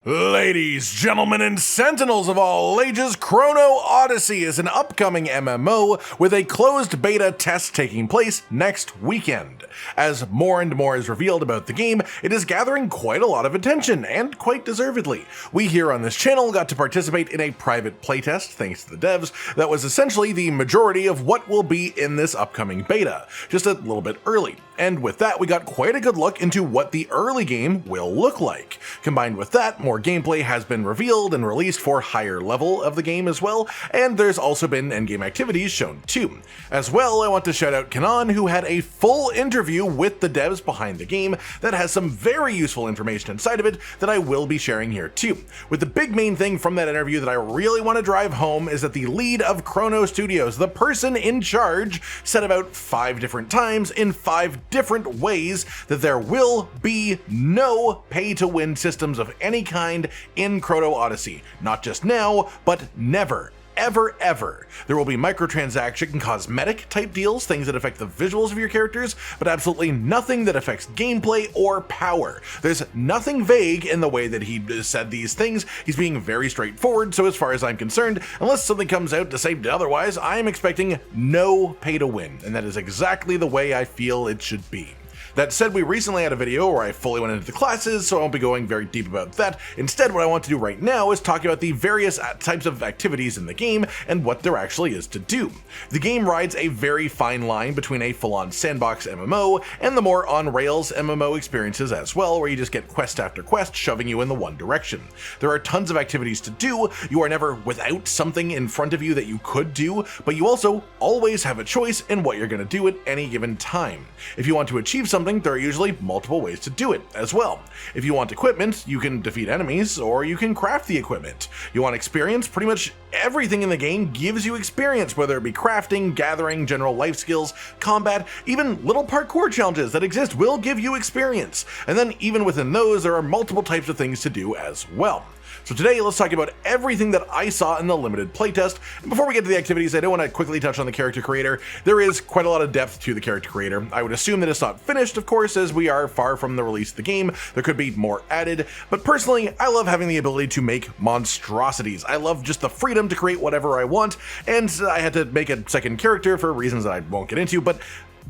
Ladies, gentlemen, and sentinels of all ages, Chrono Odyssey is an upcoming MMO with a closed beta test taking place next weekend. As more and more is revealed about the game, it is gathering quite a lot of attention, and quite deservedly. We here on this channel got to participate in a private playtest, thanks to the devs, that was essentially the majority of what will be in this upcoming beta, just a little bit early. And with that, we got quite a good look into what the early game will look like. Combined with that, more gameplay has been revealed and released for higher level of the game as well, and there's also been endgame activities shown too. As well, I want to shout out Kanan, who had a full interview with the devs behind the game that has some very useful information inside of it that I will be sharing here too. With the big main thing from that interview that I really want to drive home is that the lead of Chrono Studios, the person in charge, said about 5 different times in 5 different ways that there will be no pay-to-win systems of any kind in Chrono Odyssey. Not just now, but never. Ever. There will be microtransaction and cosmetic type deals, things that affect the visuals of your characters, but absolutely nothing that affects gameplay or power. There's nothing vague in the way that he said these things. He's being very straightforward, so as far as I'm concerned, unless something comes out to say otherwise, I am expecting no pay to win, and that is exactly the way I feel it should be. That said, we recently had a video where I fully went into the classes, so I won't be going very deep about that. Instead, what I want to do right now is talk about the various types of activities in the game and what there actually is to do. The game rides a very fine line between a full-on sandbox MMO and the more on-rails MMO experiences as well, where you just get quest after quest shoving you in the one direction. There are tons of activities to do, you are never without something in front of you that you could do, but you also always have a choice in what you're going to do at any given time. If you want to achieve something, there are usually multiple ways to do it as well. If you want equipment, you can defeat enemies, or you can craft the equipment. You want experience, pretty much everything in the game gives you experience, whether it be crafting, gathering, general life skills, combat, even little parkour challenges that exist will give you experience. And then even within those, there are multiple types of things to do as well. So today, let's talk about everything that I saw in the limited playtest. And before we get to the activities, I do want to quickly touch on the character creator. There is quite a lot of depth to the character creator. I would assume that it's not finished, of course, as we are far from the release of the game. There could be more added, but personally, I love having the ability to make monstrosities. I love just the freedom to create whatever I want, and I had to make a second character for reasons that I won't get into, but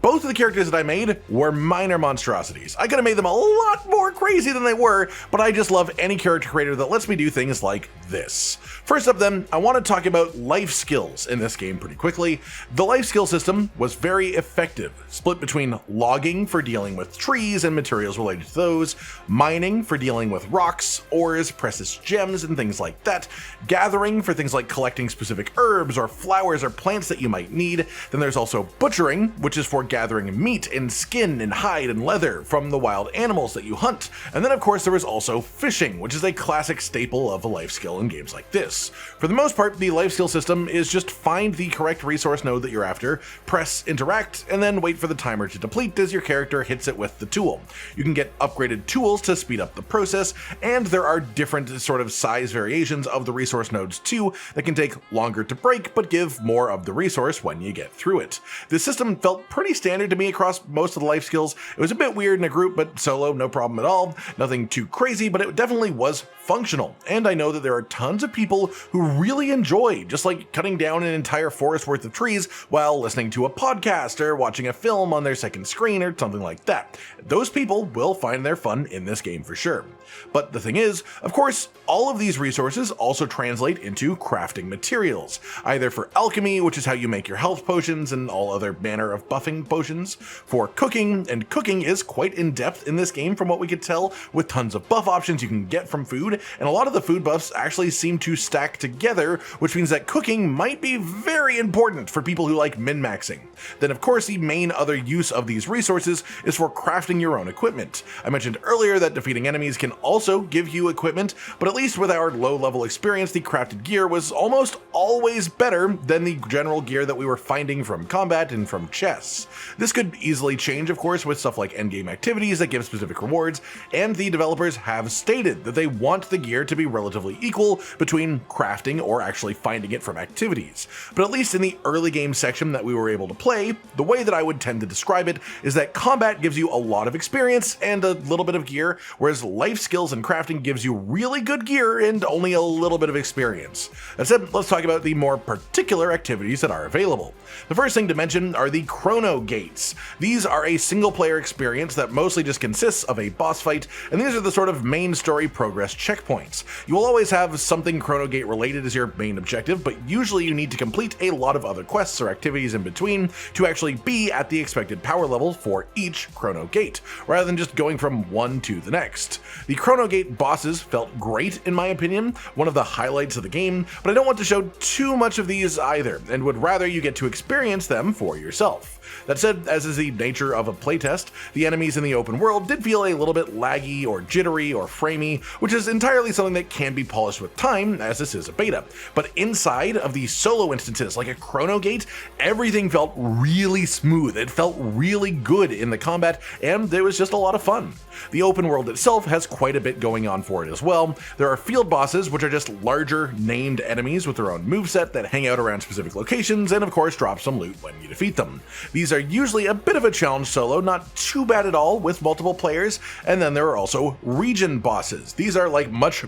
both of the characters that I made were minor monstrosities. I could have made them a lot more crazy than they were, but I just love any character creator that lets me do things like this. First up then, I want to talk about life skills in this game pretty quickly. The life skill system was very effective, split between logging for dealing with trees and materials related to those, mining for dealing with rocks, ores, precious gems, and things like that, gathering for things like collecting specific herbs or flowers or plants that you might need. Then there's also butchering, which is for gathering meat and skin and hide and leather from the wild animals that you hunt. And then of course there is also fishing, which is a classic staple of a life skill in games like this. For the most part, the life skill system is just find the correct resource node that you're after, press interact, and then wait for the timer to deplete as your character hits it with the tool. You can get upgraded tools to speed up the process, and there are different sort of size variations of the resource nodes too that can take longer to break but give more of the resource when you get through it. The system felt pretty standard to me across most of the life skills. It was a bit weird in a group, but solo, no problem at all. Nothing too crazy, but it definitely was functional. And I know that there are tons of people who really enjoy just like cutting down an entire forest worth of trees while listening to a podcast or watching a film on their second screen or something like that. Those people will find their fun in this game for sure. But the thing is, of course, all of these resources also translate into crafting materials, either for alchemy, which is how you make your health potions and all other manner of buffing potions, for cooking, and cooking is quite in-depth in this game from what we could tell, with tons of buff options you can get from food, and a lot of the food buffs actually seem to stack together, which means that cooking might be very important for people who like min-maxing. Then of course the main other use of these resources is for crafting your own equipment. I mentioned earlier that defeating enemies can also give you equipment, but at least with our low-level experience, the crafted gear was almost always better than the general gear that we were finding from combat and from chests. This could easily change, of course, with stuff like endgame activities that give specific rewards, and the developers have stated that they want the gear to be relatively equal between crafting or actually finding it from activities. But at least in the early game section that we were able to play, the way that I would tend to describe it is that combat gives you a lot of experience and a little bit of gear, whereas life skills and crafting gives you really good gear and only a little bit of experience. That said, let's talk about the more particular activities that are available. The first thing to mention are the Chrono Gates. These are a single player experience that mostly just consists of a boss fight, and these are the sort of main story progress checkpoints. You will always have something Chrono Gate related as your main objective, but usually you need to complete a lot of other quests or activities in between to actually be at the expected power level for each Chrono Gate, rather than just going from one to the next. The Chrono Gate bosses felt great in my opinion, one of the highlights of the game, but I don't want to show too much of these either, and would rather you get to experience them for yourself. That said, as is the nature of a playtest, the enemies in the open world did feel a little bit laggy or jittery or framey, which is entirely something that can be polished with time, as this is a beta. But inside of the solo instances, like a Chrono Gate, everything felt really smooth. It felt really good in the combat, and it was just a lot of fun. The open world itself has quite a bit going on for it as well. There are field bosses, which are just larger, named enemies with their own moveset that hang out around specific locations, and of course drop some loot when you defeat them. These are usually a bit of a challenge solo, not too bad at all with multiple players, and then there are also region bosses. These are like much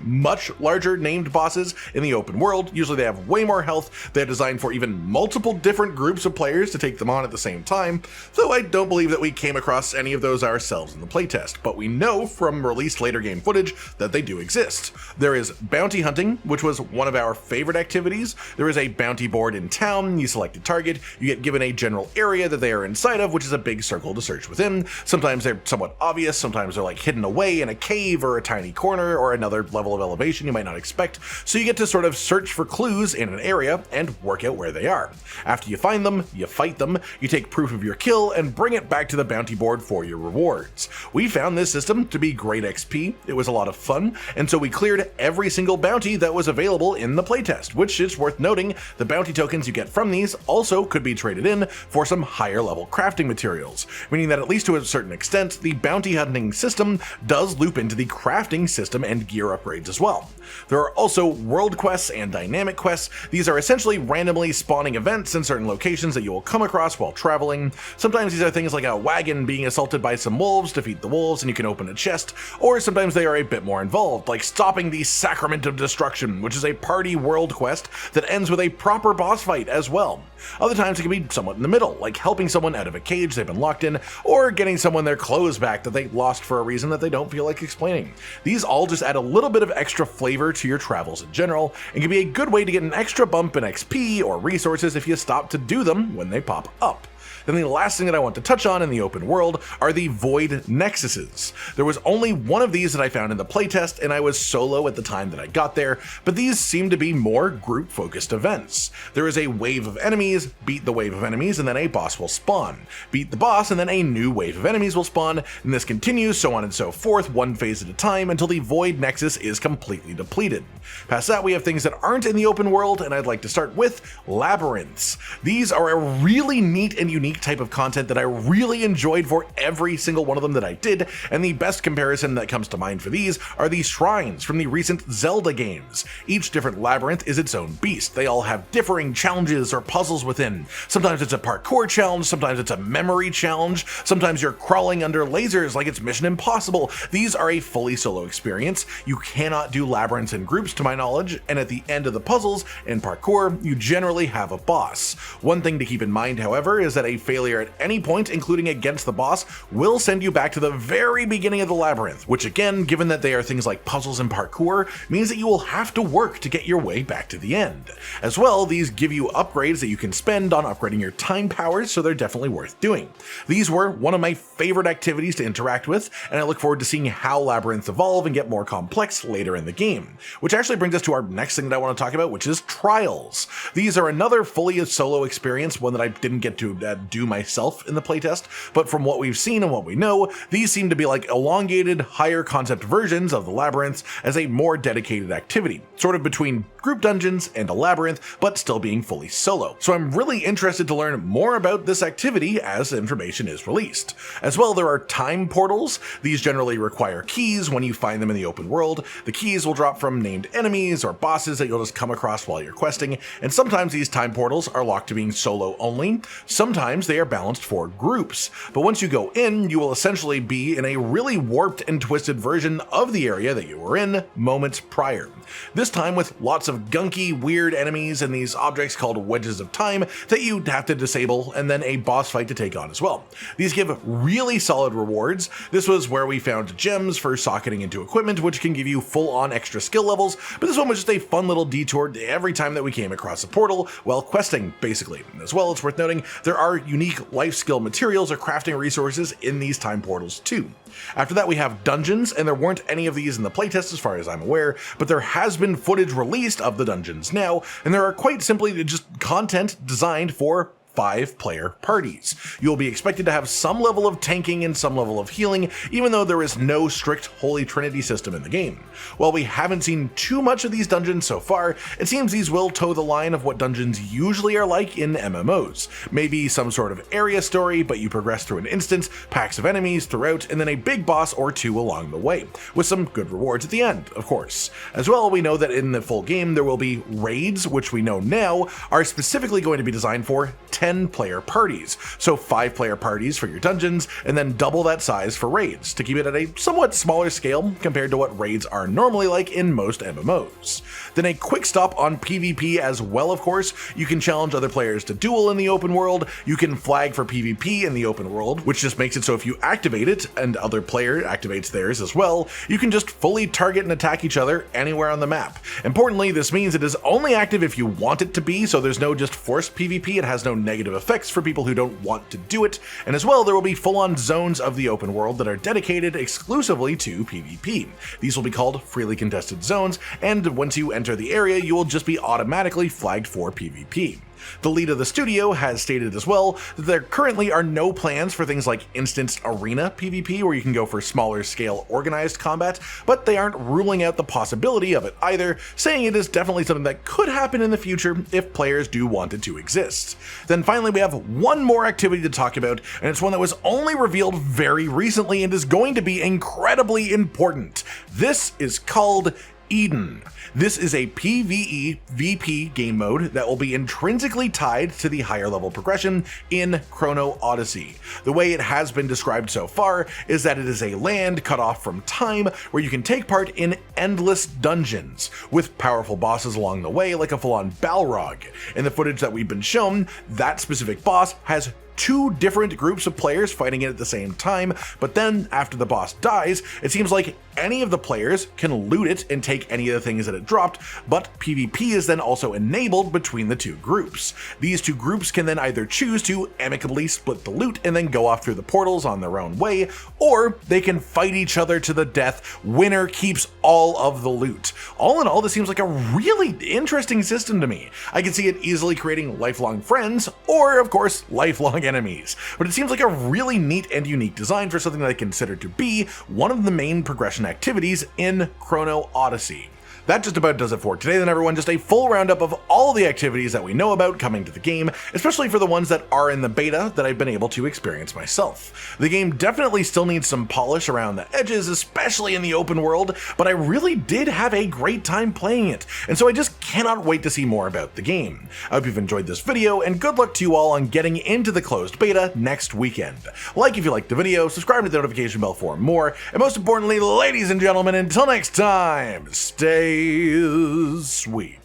larger named bosses in the open world. Usually they have way more health, they're designed for even multiple different groups of players to take them on at the same time, though I don't believe that we came across any of those ourselves in the playtest, but we know from released later game footage that they do exist. There is bounty hunting, which was one of our favorite activities. There is a bounty board in town, you select a target, you get given a general area that they are inside of, which is a big circle to search within. Sometimes they're somewhat obvious, sometimes they're like hidden away in a cave or a tiny corner or another level of elevation you might not expect, so you get to sort of search for clues in an area and work out where they are. After you find them, you fight them, you take proof of your kill and bring it back to the bounty board for your rewards. We found this system to be great XP, it was a lot of fun, and so we cleared every single bounty that was available in the playtest, which is worth noting, the bounty tokens you get from these also could be traded in for some higher level crafting materials, meaning that at least to a certain extent, the bounty hunting system does loop into the crafting system and gear upgrades as well. There are also world quests and dynamic quests. These are essentially randomly spawning events in certain locations that you will come across while traveling. Sometimes these are things like a wagon being assaulted by some wolves, defeat the wolves and you can open a chest, or sometimes they are a bit more involved, like stopping the Sacrament of Destruction, which is a party world quest that ends with a proper boss fight as well. Other times it can be somewhat in the middle, like helping someone out of a cage they've been locked in, or getting someone their clothes back that they lost for a reason that they don't feel like explaining. These all just add a little bit of extra flavor to your travels in general, and can be a good way to get an extra bump in XP or resources if you stop to do them when they pop up. Then the last thing that I want to touch on in the open world are the Void Nexuses. There was only one of these that I found in the playtest, and I was solo at the time that I got there, but these seem to be more group-focused events. There is a wave of enemies, beat the wave of enemies, and then a boss will spawn. Beat the boss, and then a new wave of enemies will spawn, and this continues so on and so forth, one phase at a time, until the Void Nexus is completely depleted. Past that, we have things that aren't in the open world, and I'd like to start with Labyrinths. These are a really neat and unique type of content that I really enjoyed for every single one of them that I did, and the best comparison that comes to mind for these are the shrines from the recent Zelda games. Each different labyrinth is its own beast. They all have differing challenges or puzzles within. Sometimes it's a parkour challenge, sometimes it's a memory challenge, sometimes you're crawling under lasers like it's Mission Impossible. These are a fully solo experience. You cannot do labyrinths in groups to my knowledge, and at the end of the puzzles and parkour, you generally have a boss. One thing to keep in mind, however, is that a failure at any point, including against the boss, will send you back to the very beginning of the labyrinth, which again, given that they are things like puzzles and parkour, means that you will have to work to get your way back to the end. As well, these give you upgrades that you can spend on upgrading your time powers, so they're definitely worth doing. These were one of my favorite activities to interact with, and I look forward to seeing how labyrinths evolve and get more complex later in the game. Which actually brings us to our next thing that I want to talk about, which is trials. These are another fully solo experience, one that I didn't get to do myself in the playtest, but from what we've seen and what we know, these seem to be like elongated, higher concept versions of the Labyrinths as a more dedicated activity, sort of between group dungeons and a labyrinth, but still being fully solo. So I'm really interested to learn more about this activity as information is released. As well, there are time portals. These generally require keys when you find them in the open world. The keys will drop from named enemies or bosses that you'll just come across while you're questing, and sometimes these time portals are locked to being solo only. Sometimes they are balanced for groups, but once you go in, you will essentially be in a really warped and twisted version of the area that you were in moments prior. This time with lots of gunky, weird enemies and these objects called wedges of time that you have to disable, and then a boss fight to take on as well. These give really solid rewards. This was where we found gems for socketing into equipment, which can give you full-on extra skill levels, but this one was just a fun little detour every time that we came across a portal while questing, basically. As well, it's worth noting there are unique life skill materials or crafting resources in these time portals too. After that, we have dungeons, and there weren't any of these in the playtest as far as I'm aware, but there has been footage released of the dungeons now, and there are quite simply just content designed for 5-player parties. You'll be expected to have some level of tanking and some level of healing, even though there is no strict Holy Trinity system in the game. While we haven't seen too much of these dungeons so far, it seems these will toe the line of what dungeons usually are like in MMOs. Maybe some sort of area story, but you progress through an instance, packs of enemies throughout, and then a big boss or two along the way, with some good rewards at the end, of course. As well, we know that in the full game there will be raids, which we know now are specifically going to be designed for 10-player parties, so 5-player parties for your dungeons, and then double that size for raids, to keep it at a somewhat smaller scale compared to what raids are normally like in most MMOs. Then a quick stop on PvP as well, of course. You can challenge other players to duel in the open world, you can flag for PvP in the open world, which just makes it so if you activate it and other player activates theirs as well, you can just fully target and attack each other anywhere on the map. Importantly, this means it is only active if you want it to be, so there's no just forced PvP, it has no negative effects for people who don't want to do it, and as well there will be full-on zones of the open world that are dedicated exclusively to PvP. These will be called freely contested zones, and once you enter the area you will just be automatically flagged for PvP. The lead of the studio has stated as well that there currently are no plans for things like instanced arena PvP where you can go for smaller scale organized combat, but they aren't ruling out the possibility of it either, saying it is definitely something that could happen in the future if players do want it to exist. Then finally we have one more activity to talk about, and it's one that was only revealed very recently and is going to be incredibly important. This is called Eden. This is a PvEvP game mode that will be intrinsically tied to the higher level progression in Chrono Odyssey. The way it has been described so far is that it is a land cut off from time where you can take part in endless dungeons with powerful bosses along the way like a full-on Balrog. In the footage that we've been shown, that specific boss has 2 different groups of players fighting it at the same time, but then after the boss dies, it seems like any of the players can loot it and take any of the things that it dropped, but PvP is then also enabled between the 2 groups. These 2 groups can then either choose to amicably split the loot and then go off through the portals on their own way, or they can fight each other to the death. Winner keeps all of the loot. All in all, this seems like a really interesting system to me. I can see it easily creating lifelong friends, or of course, lifelong enemies, but it seems like a really neat and unique design for something that I consider to be one of the main progression activities in Chrono Odyssey. That just about does it for today then, everyone. Just a full roundup of all the activities that we know about coming to the game, especially for the ones that are in the beta that I've been able to experience myself. The game definitely still needs some polish around the edges, especially in the open world, but I really did have a great time playing it, and so I just cannot wait to see more about the game. I hope you've enjoyed this video, and good luck to you all on getting into the closed beta next weekend. Like if you liked the video, subscribe to the notification bell for more, and most importantly, ladies and gentlemen, until next time, stay sweet.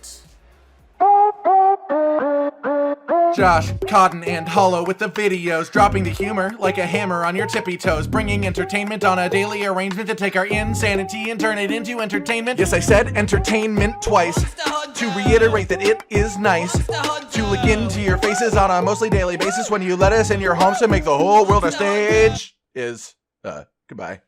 Josh, Cotton, and Hollow with the videos, dropping the humor like a hammer on your tippy toes, bringing entertainment on a daily arrangement to take our insanity and turn it into entertainment. Yes, I said entertainment twice, to reiterate that it is nice to look into your faces on a mostly daily basis when you let us in your homes to make the whole world a stage. Goodbye.